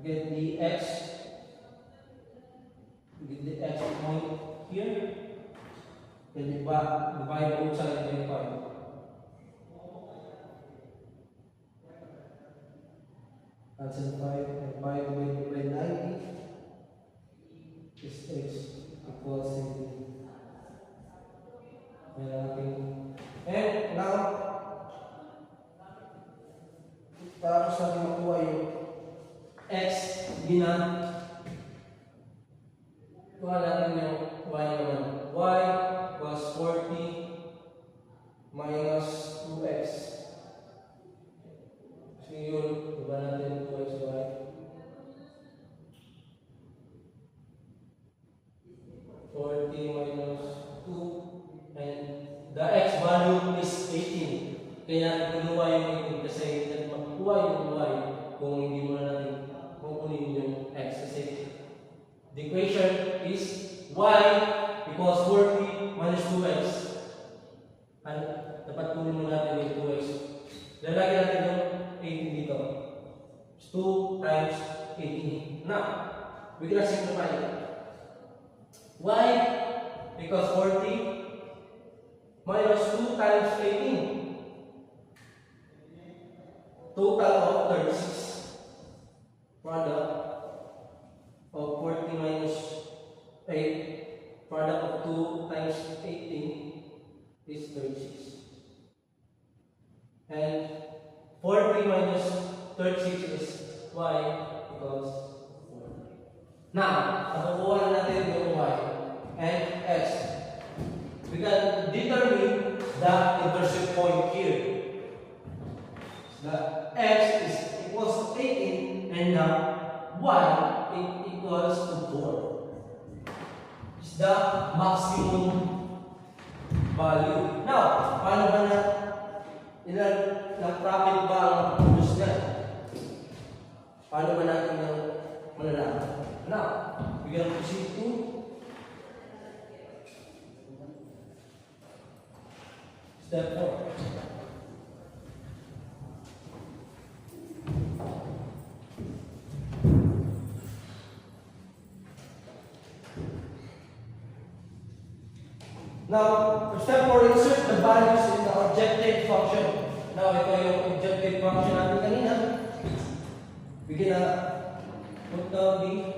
get the x point here, then divide both sides by 5. That's in 5, and 5 divided by 90 is x equals 70. And now, tapos natin makuha yung x, kuha natin yung y naman. Y was 40 minus 2x. So yun, diba natin 2xy. 40 minus 2, and the x value is 18. Kaya natin kinuha yung 18 kasi hindi natin makukuha yung y kung hindi mo na natin kukunin yung x. Kasi the equation is y equals 40 minus 2x. And dapat kunin mo natin yung 2x. Lalagyan natin yung 18 dito. It's 2 times 18. Now, we can simplify it. Y equals 40 minus 2 times 18. Total of 36. Product of 40 minus 8. Product of 2 times 18 is 36. And 40 minus 36 is y equals 4. Now, nakukuha na natin yung y and x. We can determine the intercept point here. The x is equals to 18 and the y equals to 4. Is the maximum value. Now, paano ba na-profit ba ang use niya? Paano ba natin malalaman? Now, we can proceed to step 4. Now, step 4, insert the values in the objective function. Now, ito yung objective function natin kanina. We can put down the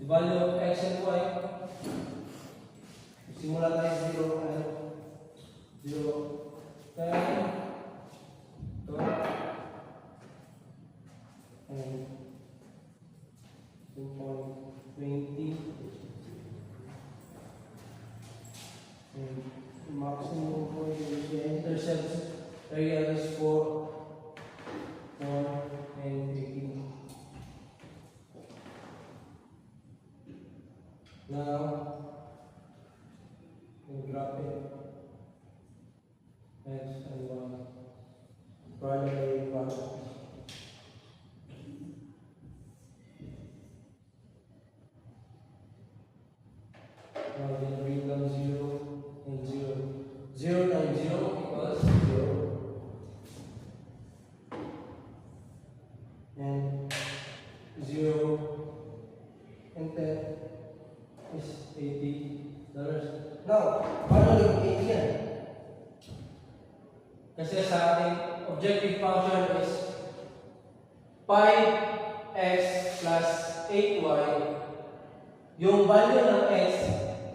value of x and y. Simula tayo 0, 10, 12, and 2.20. And maximum point is the intercept area is 4, and 18. Now, we graphic x and y. Primary product. Now we can bring down 0 and 0. 0 times 0 equals 0. And 0 and 10 is $80. Now, paano yung 80 yan? Kasi sa ating objective function is 5x plus 8y. Yung value ng x,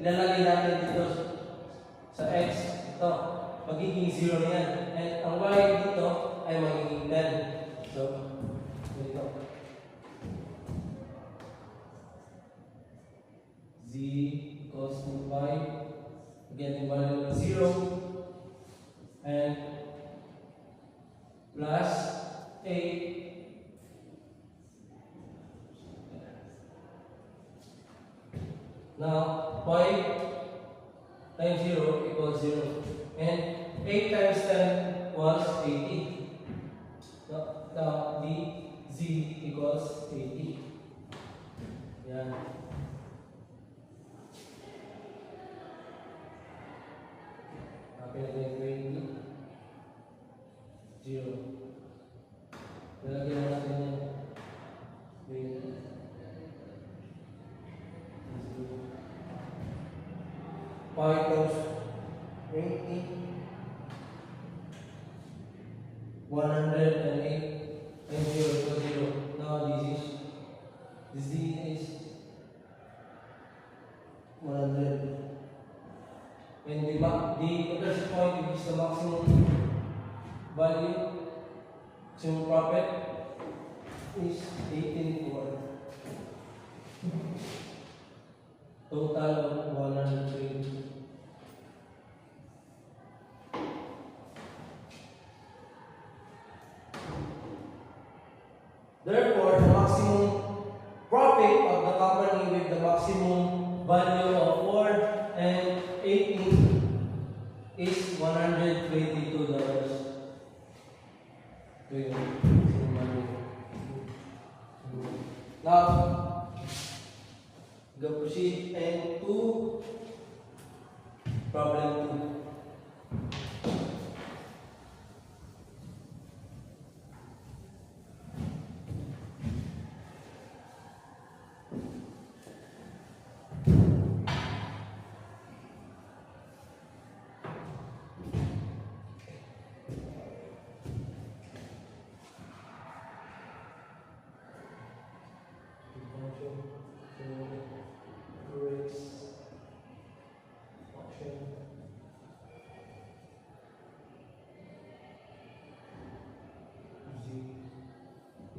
ilalagay natin dito sa x. Ito, magiging 0 na yan. And ang y dito ay magiging 10. So, dito. Z equals to 5. Again, yung value ng 0. And plus 8. Now, 5 times 0 equals 0. And 8 times 10 was 80. Now, the z equals 80. Yan. Copy natin yung 20. 0. Lalagyan na natin yan. Wait. 5 times 20, 108, and 0 equals 0. Now this is 100. And the intersection point, which is the maximum value, maximum profit, is 18 to 1. Total of 120. Therefore, the maximum profit of the company with the maximum value of 4 and 18 is $122. Now, go proceed and to problem 2.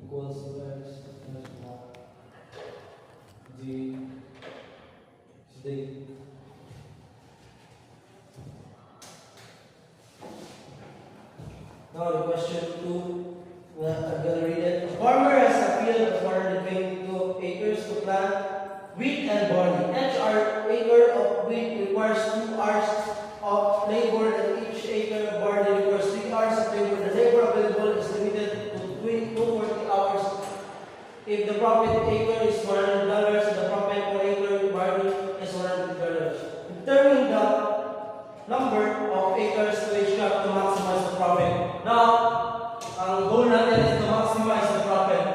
Equals G is the now the question 2, I'm gonna read it. A farmer has a field of 122 acres to plant wheat and barley. Each acre of wheat requires 2 hours of labor, and each acre of barley requires 3 hours of labor. The labor available is limited to 240 hours. If the profit acre is $100, the profit per acre barley is $100. Determine the number of acres to each crop to maximize the profit. Now, ang goal natin is to maximize the profit.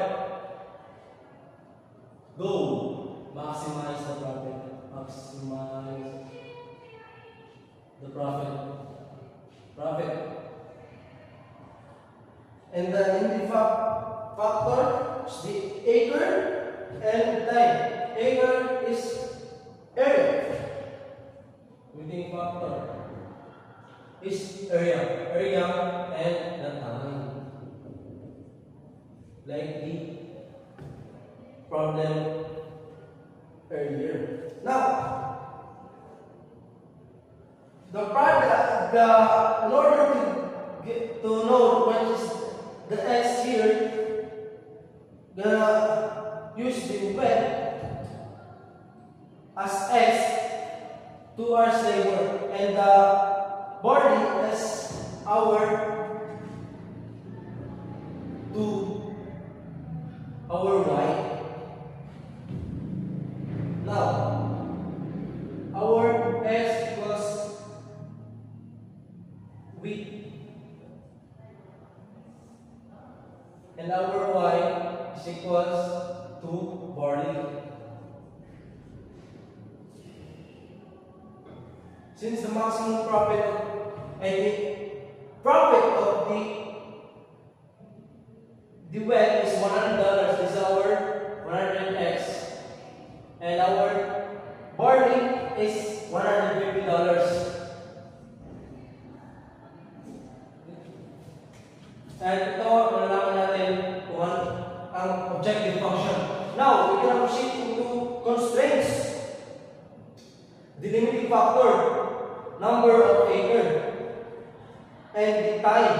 Goal, maximize the profit. Maximize the profit. Profit. And then in the factor is the acre and time. Acre is area. Within factor is area and the time. Like the problem earlier. Now, in order to know what is the x here, gonna use the wet as x, 2 hours labor, and the body as our 2 our y. Now, our x equals wheat, and our y is equals to barley. Since the maximum profit and the profit of the wet is $100, is our 100x, and our barley is $150. And ito, nalaman natin kung ang objective function. Now, we can proceed into constraints. The limiting factor, number of acre, and the time.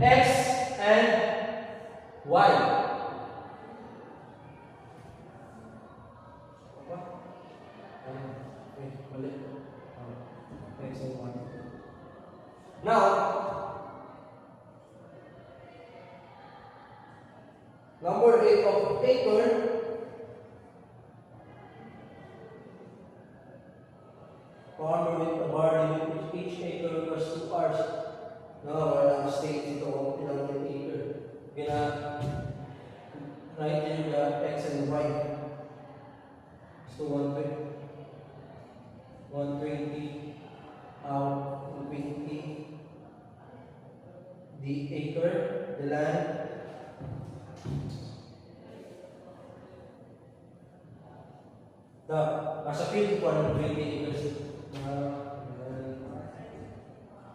X and Y. Now, number 8 of acre farmer with a barley each acre requires 2 hours. Now, we're now state ito kung ilang yung acre. Write here the x and y. So 120 the acre, the land. As a field, 120 acres.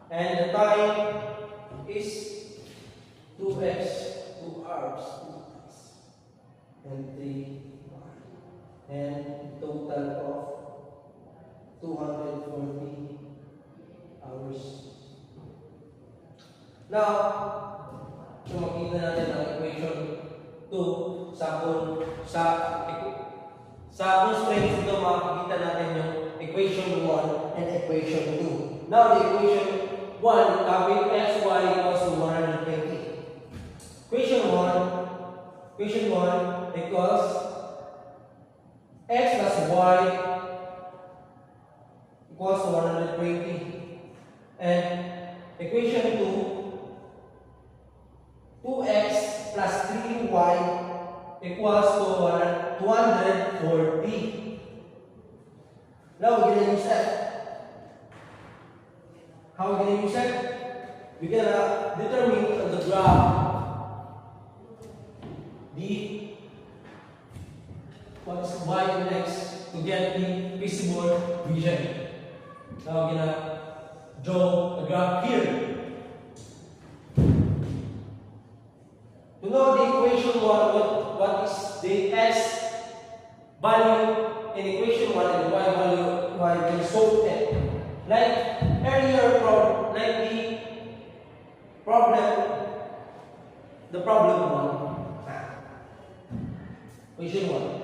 And the time is 2x, 2 hours, and 3, and total of 240 hours. Now, so makita natin ang equation 2 sa constraints ito, makikita natin yung equation 1 and equation 2. Now, the equation 1, topic x, y equals to 120. Equation 1 equals x plus y equals to 120. And equation 2, 2x plus 3y equals to 240. Now we're going to use that. How are we going to use that? We're going to determine on the graph what's y and x to get the visible region. Now we're going to draw a graph here. To know the equation 1, what is the x value in equation 1 and y value, y will solve it. Like earlier problem, like the problem 1. Equation 1.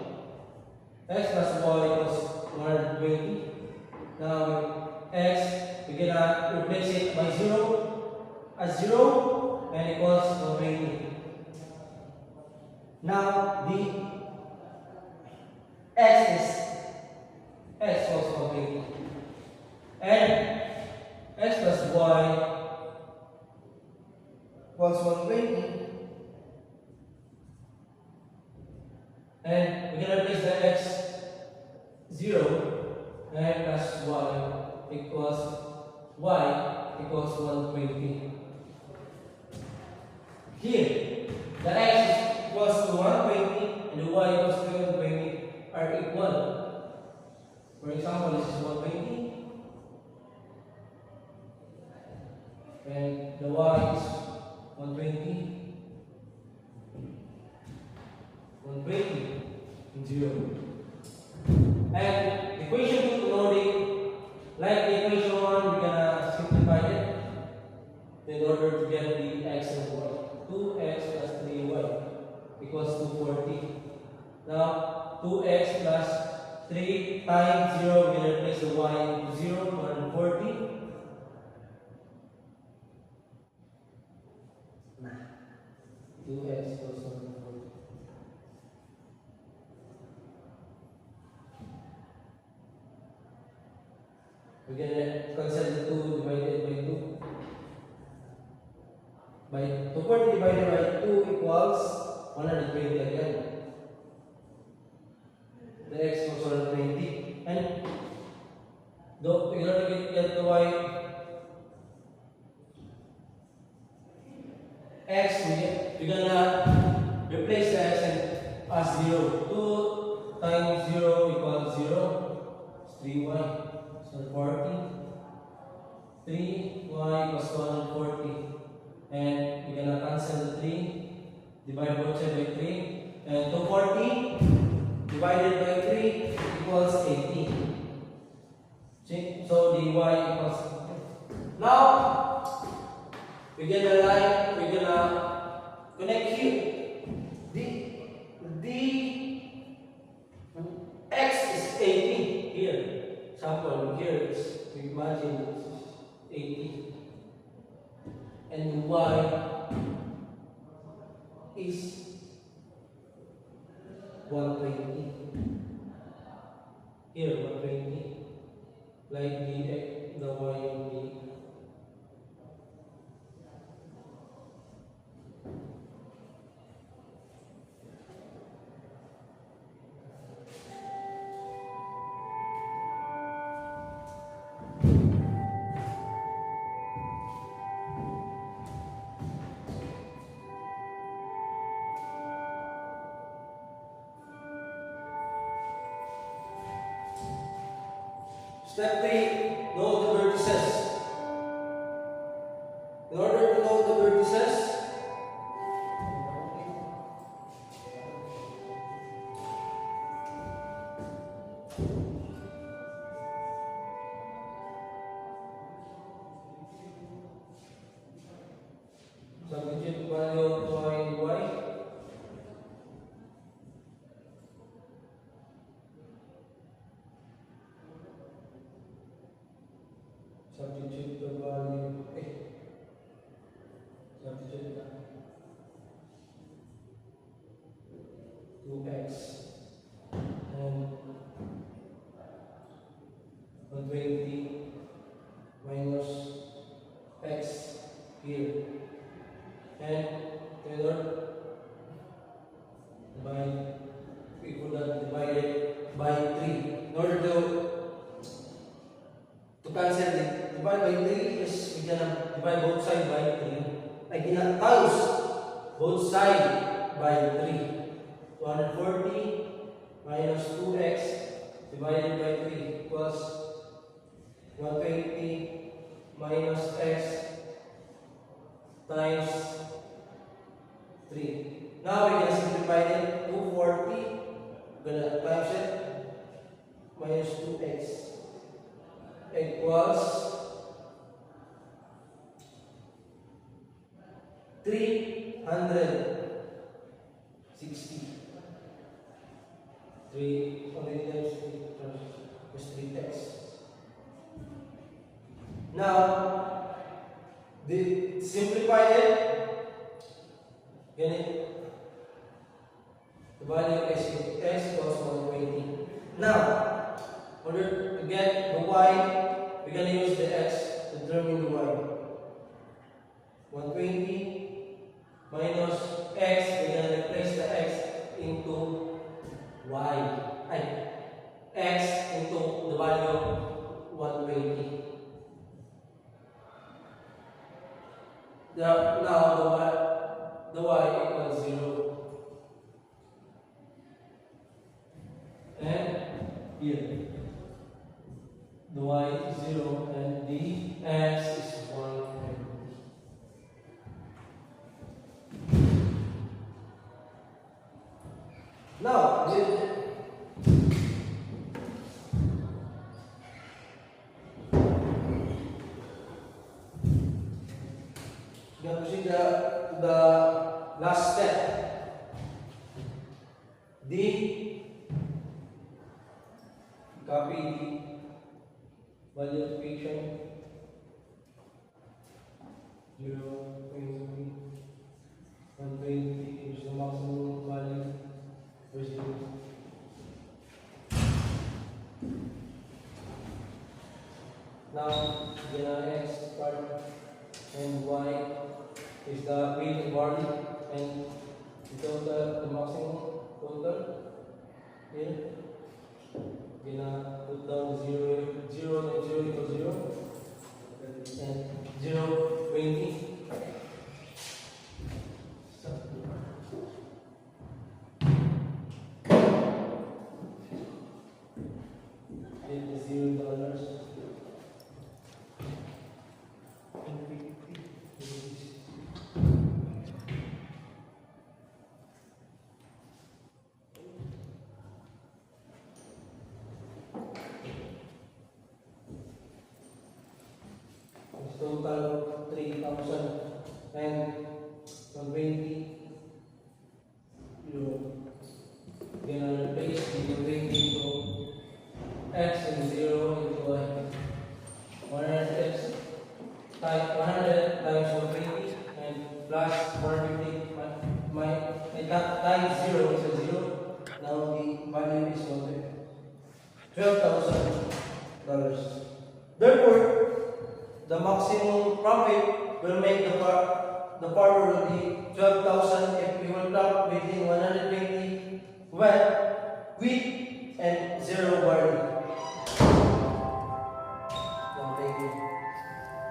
X plus y equals 120. Now x, we're gonna replace it by 0 as 0 and equals 120. Now the x was 120 and x plus y was 120, and we're going to replace the x 0 and plus y equals 120. Here the x equals to 120 and the y equals to 120 are equal. For example, this is 120 and the y is 120, 120 and 0. And equation 2 loading, like the equation 1, we're gonna simplify it in order to get the x and y. 2x plus 3y equals 240. Now 2x plus 3 times 0, we replace the y into 0, 140. 2x equals 140. We're going to cancel the 2 divided by 2. By 240 divided by 2 equals 120 again. The x was 120. And we're going to get the y. X, we're going to replace the x and as 0. 2 times 0 equals 0. It's 3y. So 40. 3y equals 140. And we're going to cancel the 3. Divide both sides by 3. And 240 divided by 3 equals 80. See? So the y equals. Now we're gonna connect here. The x is 80 here. Sample here is, we imagine it's 80. And y is 120. Here 120. Like the y in the Step 3, know the vertices. In order to know the vertices, substitute value of y and y. Substitute the value, substitute 2x and 120 minus x here, and together we could have divided by 3. In order to cancel it, divide by 3 is we can divide both sides by 3. I cannot times both sides by 3. 240 minus 2x divided by 3 equals 120 minus x times 3. Now we can simplify it. 240, gonna times it, minus 2x equals 360. 3 only times 3 plus 3x. Now, simplify it. Get it? The value of x equals 120. Now, in order to get the y, we're going to use the x to determine the y. 120 minus x, we're going to replace the x into y. X into the value of 120. Now the y equals 0. And here, the y is 0 and the x is 120. Now, now proceed to the last step. Copy the value of equation 0.120 is the maximum value for 0. Now, the x part and y is the wheel barley and the total, the maximum total here. Gonna put down 0 and 0 equals 0 and 0, 20. $0. Total 3,000 and 120. You gonna replace the 120 into x and 0 into y. 100x times 100 times 120 and plus 150 times 0 is a 0. Now the value is $12,000. Therefore, the maximum profit will make the farmer will be 12,000 if we will crop within 120 well with